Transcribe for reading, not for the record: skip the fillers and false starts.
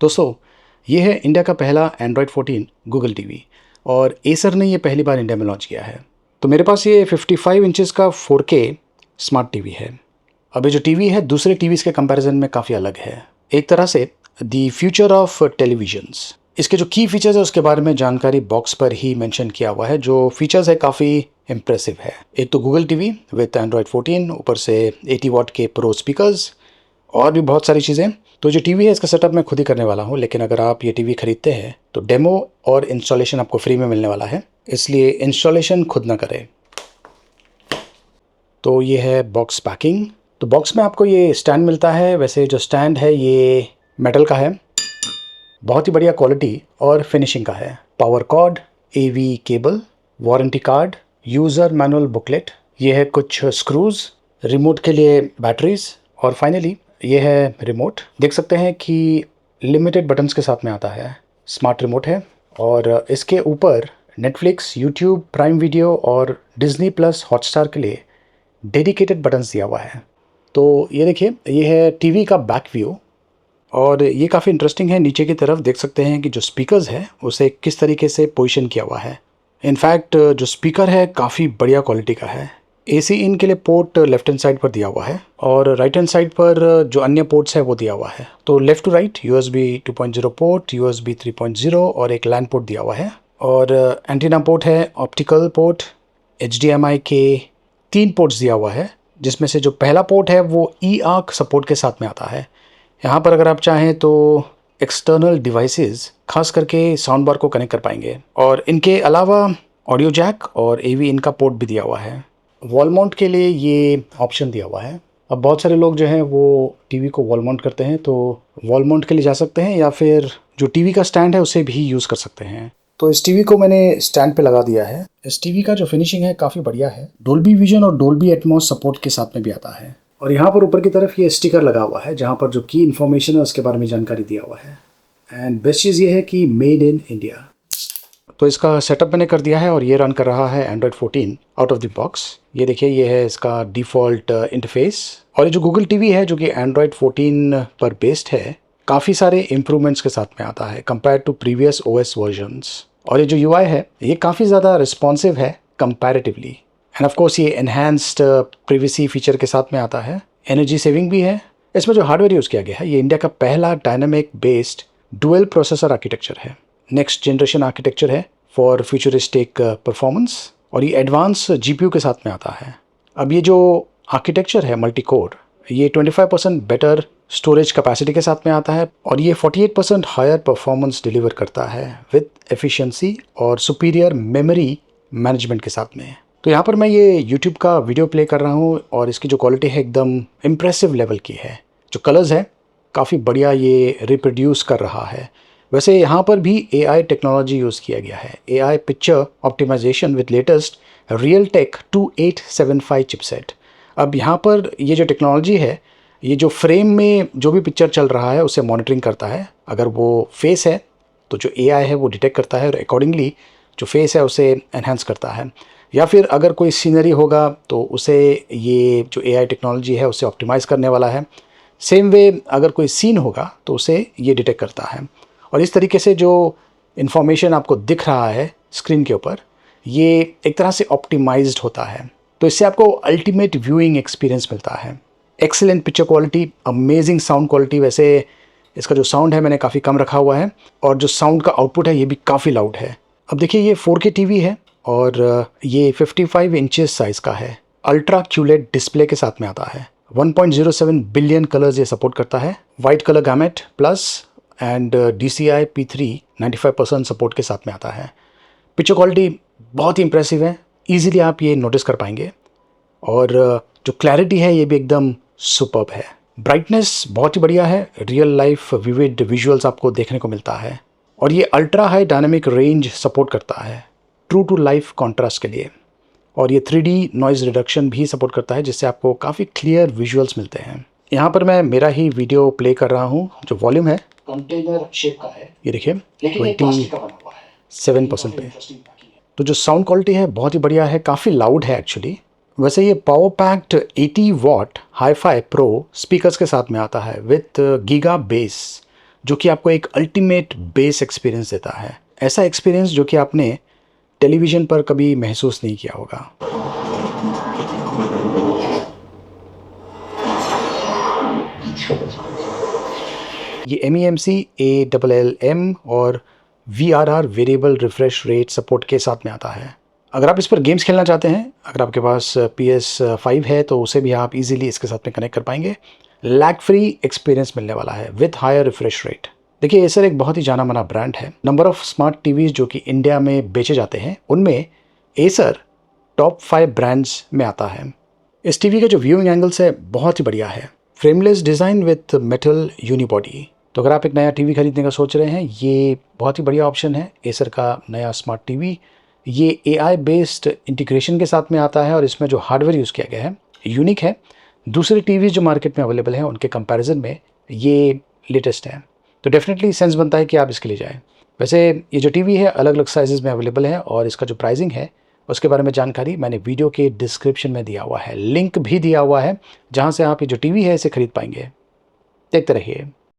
दोस्तों, ये है इंडिया का पहला एंड्रॉयड 14 गूगल टीवी और एसर ने ये पहली बार इंडिया में लॉन्च किया है। तो मेरे पास ये 55 इंचेस का 4K स्मार्ट टीवी है। अब ये जो टीवी है दूसरे टीवीज़ के कंपैरिजन में काफ़ी अलग है, एक तरह से दी फ्यूचर ऑफ टेलीविजन्स। इसके जो की फीचर्स है उसके बारे में जानकारी बॉक्स पर ही मेंशन किया हुआ है। जो फीचर्स है काफ़ी इम्प्रेसिव है। एक तो गूगल टीवी विद एंड्रॉयड 14, ऊपर से 80 वॉट के प्रो स्पीकर्स और भी बहुत सारी चीज़ें। तो जो टीवी है इसका सेटअप मैं खुद ही करने वाला हूँ, लेकिन अगर आप ये टीवी खरीदते हैं तो डेमो और इंस्टॉलेशन आपको फ्री में मिलने वाला है, इसलिए इंस्टॉलेशन खुद ना करें। तो ये है बॉक्स पैकिंग। तो बॉक्स में आपको ये स्टैंड मिलता है। वैसे जो स्टैंड है ये मेटल का है, बहुत ही बढ़िया क्वालिटी और फिनिशिंग का है। Power cord, AV cable, warranty card, user manual booklet, ये है कुछ स्क्रूज, रिमोट के लिए बैटरीज और फाइनली ये है रिमोट। देख सकते हैं कि लिमिटेड बटन्स के साथ में आता है। स्मार्ट रिमोट है और इसके ऊपर नेटफ्लिक्स, यूट्यूब, प्राइम वीडियो और डिज्नी प्लस हॉटस्टार के लिए डेडिकेटेड बटन्स दिया हुआ है। तो ये देखिए, ये है टीवी का बैक व्यू और ये काफ़ी इंटरेस्टिंग है। नीचे की तरफ देख सकते हैं कि जो स्पीकर्स है उसे किस तरीके से पोजीशन किया हुआ है। इनफैक्ट जो स्पीकर है काफ़ी बढ़िया क्वालिटी का है। AC इन के लिए पोर्ट लेफ्ट हैंड साइड पर दिया हुआ है और राइट हैंड साइड पर जो अन्य पोर्ट्स है वो दिया हुआ है। तो left to right USB 2.0 port, USB 3.0 और एक लैन पोर्ट दिया हुआ है और एंटीना पोर्ट है, ऑप्टिकल पोर्ट, HDMI के 3 पोर्ट्स दिया हुआ है, जिसमें से जो पहला पोर्ट है वो eARC सपोर्ट के साथ में आता है। यहाँ पर अगर आप चाहें तो एक्सटर्नल डिवाइसेस खास करके साउंड बार को कनेक्ट कर पाएंगे और इनके अलावा ऑडियो जैक और AV इन का पोर्ट भी दिया हुआ है। वॉल माउंट के लिए ये ऑप्शन दिया हुआ है। अब बहुत सारे लोग जो हैं वो टीवी को वॉल माउंट करते हैं, तो वॉल माउंट के लिए जा सकते हैं या फिर जो टीवी का स्टैंड है उसे भी यूज़ कर सकते हैं। तो इस टीवी को मैंने स्टैंड पे लगा दिया है। इस टीवी का जो फिनिशिंग है काफ़ी बढ़िया है। डोल्बी विजन और डोल्बी एटमॉस सपोर्ट के साथ में भी आता है और यहाँ पर ऊपर की तरफ ये स्टिकर लगा हुआ है जहाँ पर जो की इन्फॉर्मेशन है उसके बारे में जानकारी दिया हुआ है। एंड बेस्ट चीज़ ये है कि मेड इन इंडिया। तो इसका सेटअप मैंने कर दिया है और ये रन कर रहा है Android 14 out of the box. ये देखिए, ये है इसका डिफ़ॉल्ट इंटरफेस और ये जो गूगल टीवी है जो कि एंड्रॉयड 14 पर बेस्ड है, काफ़ी सारे इम्प्रूवमेंट्स के साथ में आता है compare to previous OS versions. और ये जो UI है ये काफ़ी ज़्यादा रिस्पॉन्सिव है कंपैरेटिवली। एंड ऑफ कोर्स ये एनहांस्ड प्रिवेसी फीचर के साथ में आता है। एनर्जी सेविंग भी है। इसमें जो हार्डवेयर यूज़ किया गया है ये इंडिया का पहला dynamic based dual processor architecture है। नेक्स्ट जनरेशन आर्किटेक्चर है फॉर फ्यूचरिस्टिक परफॉर्मेंस और ये एडवांस GPU के साथ में आता है। अब ये जो आर्किटेक्चर है मल्टी कोर, ये 25% बेटर स्टोरेज कैपेसिटी के साथ में आता है और ये 48% हायर परफॉर्मेंस डिलीवर करता है विद एफिशिएंसी और सुपीरियर मेमोरी मैनेजमेंट के साथ में। तो यहाँ पर मैं ये YouTube का वीडियो प्ले कर रहा हूँ और इसकी जो क्वालिटी है एकदम इम्प्रेसिव लेवल की है। जो कलर्स है काफ़ी बढ़िया ये रिप्रोड्यूस कर रहा है। वैसे यहाँ पर भी AI टेक्नोलॉजी यूज़ किया गया है। AI picture optimization with latest Realtek 2875 चिपसेट। अब यहाँ पर ये जो टेक्नोलॉजी है ये जो फ्रेम में जो भी पिक्चर चल रहा है उसे मॉनिटरिंग करता है। अगर वो फेस है तो जो AI है वो डिटेक्ट करता है और अकॉर्डिंगली जो फेस है उसे एनहांस करता है, या फिर अगर कोई सीनरी होगा तो उसे ये जो AI टेक्नोलॉजी है उसे ऑप्टिमाइज़ करने वाला है। सेम वे अगर कोई सीन होगा तो उसे ये डिटेक्ट करता है और इस तरीके से जो इन्फॉर्मेशन आपको दिख रहा है स्क्रीन के ऊपर ये एक तरह से ऑप्टिमाइज्ड होता है। तो इससे आपको अल्टीमेट व्यूइंग एक्सपीरियंस मिलता है। Excellent picture quality, amazing sound quality. वैसे इसका जो साउंड है मैंने काफ़ी कम रखा हुआ है और जो साउंड का आउटपुट है ये भी काफ़ी लाउड है। अब देखिए, ये 4K टीवी है और ये 55 इंचेस साइज़ का है। अल्ट्रा क्यूलेट डिस्प्ले के साथ में आता है। 1.07 बिलियन कलर्स ये सपोर्ट करता है। White colour gamete plus and DCI P3 95% support के साथ में आता है। पिक्चर क्वालिटी बहुत ही इंप्रेसिव है, इजीली आप ये नोटिस कर पाएंगे और जो क्लैरिटी है ये भी एकदम सुपर्ब है। ब्राइटनेस बहुत ही बढ़िया है। रियल लाइफ विविड विजुअल्स आपको देखने को मिलता है और ये ultra high dynamic range support करता है ट्रू टू लाइफ कॉन्ट्रास्ट के लिए और ये 3D नॉइज़ रिडक्शन भी सपोर्ट करता है जिससे आपको काफ़ी क्लियर विजुअल्स मिलते हैं। यहाँ पर मैं मेरा ही वीडियो प्ले कर रहा हूँ। जो वॉल्यूम है कंटेनर शेप का है, ये देखिए 27% पे। तो जो साउंड क्वालिटी है बहुत ही बढ़िया है, काफ़ी लाउड है एक्चुअली। वैसे ये power packed 80 watt hi-fi pro speakers के साथ में आता है विथ गीगा बेस जो कि आपको एक अल्टीमेट बेस एक्सपीरियंस देता है, ऐसा एक्सपीरियंस जो कि आपने टेलीविज़न पर कभी महसूस नहीं किया होगा। ये MEMC, ALLM और VRR variable refresh rate support के साथ में आता है। अगर आप इस पर गेम्स खेलना चाहते हैं, अगर आपके पास PS5 है तो उसे भी आप इजीली इसके साथ में कनेक्ट कर पाएंगे। लैग फ्री एक्सपीरियंस मिलने वाला है विथ हायर रिफ्रेश रेट। देखिए एसर एक बहुत ही जाना माना ब्रांड है। नंबर ऑफ स्मार्ट टीवीज जो कि इंडिया में बेचे जाते हैं उनमें एसर टॉप 5 ब्रांड्स में आता है। इस टीवी का जो व्यूइंग एंगल्स है बहुत ही बढ़िया है। Frameless design with metal unibody. तो अगर आप एक नया टीवी खरीदने का सोच रहे हैं, ये बहुत ही बढ़िया ऑप्शन है एसर का नया स्मार्ट टीवी। ये AI बेस्ड इंटीग्रेशन के साथ में आता है और इसमें जो हार्डवेयर यूज़ किया गया है यूनिक है। दूसरे टीवी जो मार्केट में अवेलेबल हैं उनके कंपैरिजन में ये लेटेस्ट है, तो डेफिनेटली सेंस बनता है कि आप इसके लिए जाएं। वैसे ये जो टीवी है अलग अलग साइजेस में अवेलेबल है और इसका जो प्राइसिंग है उसके बारे में जानकारी मैंने वीडियो के डिस्क्रिप्शन में दिया हुआ है, लिंक भी दिया हुआ है जहाँ से आप ये जो टीवी है इसे खरीद पाएंगे। देखते रहिए।